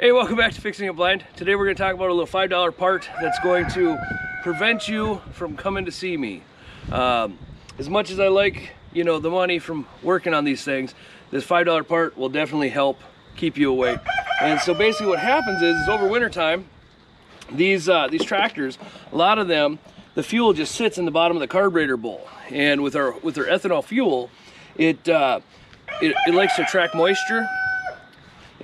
Hey, welcome back to Fixing It Blind. Today we're going to talk about a little $5 part that's going to prevent you from coming to see me. As much as I like, the money from working on these things, this $5 part will definitely help keep you away. And so basically what happens is over winter time, these tractors, a lot of them, the fuel just sits in the bottom of the carburetor bowl. And with our ethanol fuel, it likes to attract moisture.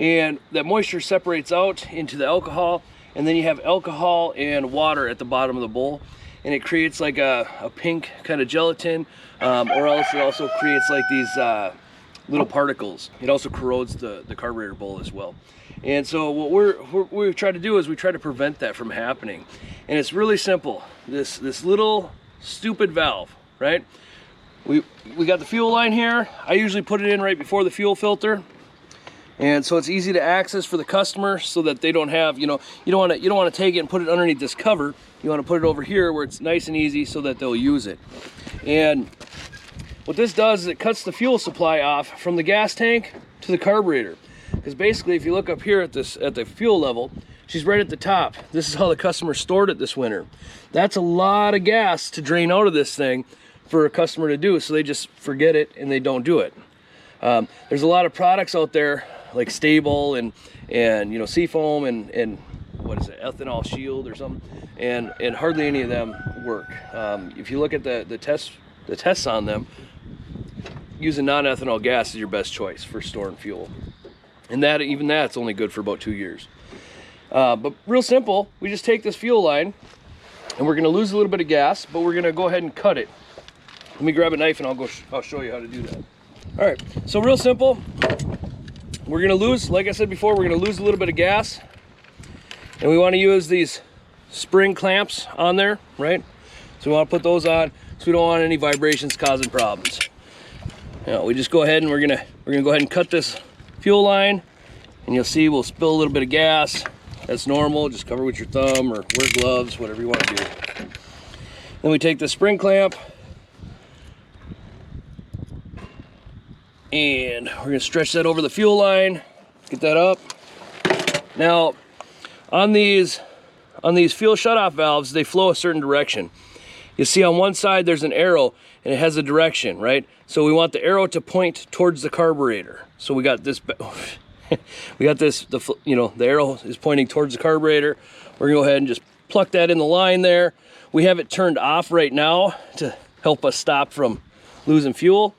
And that moisture separates out into the alcohol, and then you have alcohol and water at the bottom of the bowl, and it creates like a pink kind of gelatin, or else it also creates like these little particles. It also corrodes the carburetor bowl as well. And so what we try to do is we try to prevent that from happening. And it's really simple. This little stupid valve, right? We got the fuel line here. I usually put it in right before the fuel filter. And so it's easy to access for the customer so that they don't have, you don't want to take it and put it underneath this cover. You want to put it over here where it's nice and easy so that they'll use it. And what this does is it cuts the fuel supply off from the gas tank to the carburetor. Because basically if you look up here at the fuel level, she's right at the top. This is how the customer stored it this winter. That's a lot of gas to drain out of this thing for a customer to do, so they just forget it and they don't do it. There's a lot of products out there like Stable and Seafoam and what is it, Ethanol Shield or something, and hardly any of them work. If you look at the tests on them, using non-ethanol gas is your best choice for storing fuel, and even that's only good for about 2 years. But real simple, we just take this fuel line and we're going to lose a little bit of gas, but we're going to go ahead and cut it. Let me grab a knife and I'll show you how to do that. All right, so real simple. We're gonna lose, like I said before, we're gonna lose a little bit of gas, and we want to use these spring clamps on there, right? So we want to put those on so we don't want any vibrations causing problems. We just go ahead and we're gonna go ahead and cut this fuel line, and you'll see we'll spill a little bit of gas. That's normal. Just cover with your thumb or wear gloves, whatever you want to do. Then we take the spring clamp, and we're going to stretch that over the fuel line, get that up. Now, on these fuel shutoff valves, they flow a certain direction. You see on one side there's an arrow and it has a direction, right? So we want the arrow to point towards the carburetor. So we got this, the arrow is pointing towards the carburetor. We're going to go ahead and just pluck that in the line there. We have it turned off right now to help us stop from losing fuel.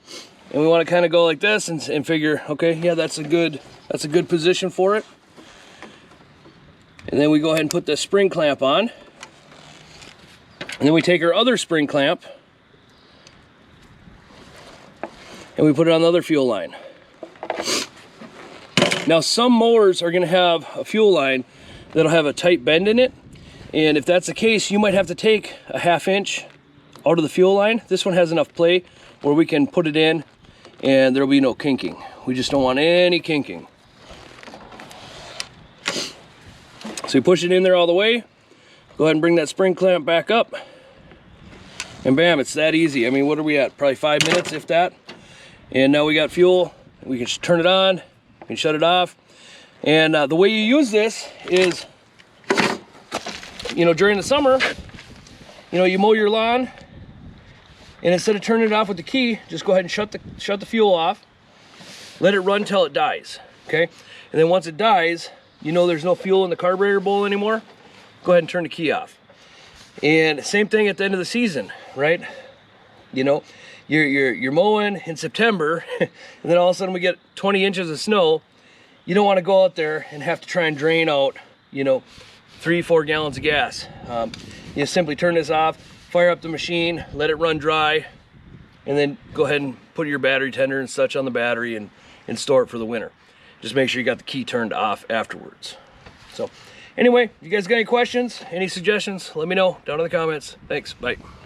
And we want to kind of go like this and figure, okay, yeah, that's a good position for it. And then we go ahead and put the spring clamp on. And then we take our other spring clamp and we put it on the other fuel line. Now, some mowers are going to have a fuel line that'll have a tight bend in it. And if that's the case, you might have to take a 1/2 inch out of the fuel line. This one has enough play where we can put it in and there'll be no kinking. We just don't want any kinking. So you push it in there all the way, go ahead and bring that spring clamp back up, and bam, it's that easy. I mean, what are we at? Probably 5 minutes, if that. And now we got fuel. We can just turn it on, we can shut it off. And the way you use this is, during the summer, you mow your lawn, and instead of turning it off with the key, just go ahead and shut the fuel off. Let it run till it dies, okay? And then once it dies, there's no fuel in the carburetor bowl anymore. Go ahead and turn the key off. And same thing at the end of the season, right? You're mowing in September, and then all of a sudden we get 20 inches of snow. You don't want to go out there and have to try and drain out, 3-4 gallons of gas. You simply turn this off, fire up the machine, let it run dry, and then go ahead and put your battery tender and such on the battery and store it for the winter. Just make sure you got the key turned off afterwards. So anyway, if you guys got any questions, any suggestions, let me know down in the comments. Thanks, bye.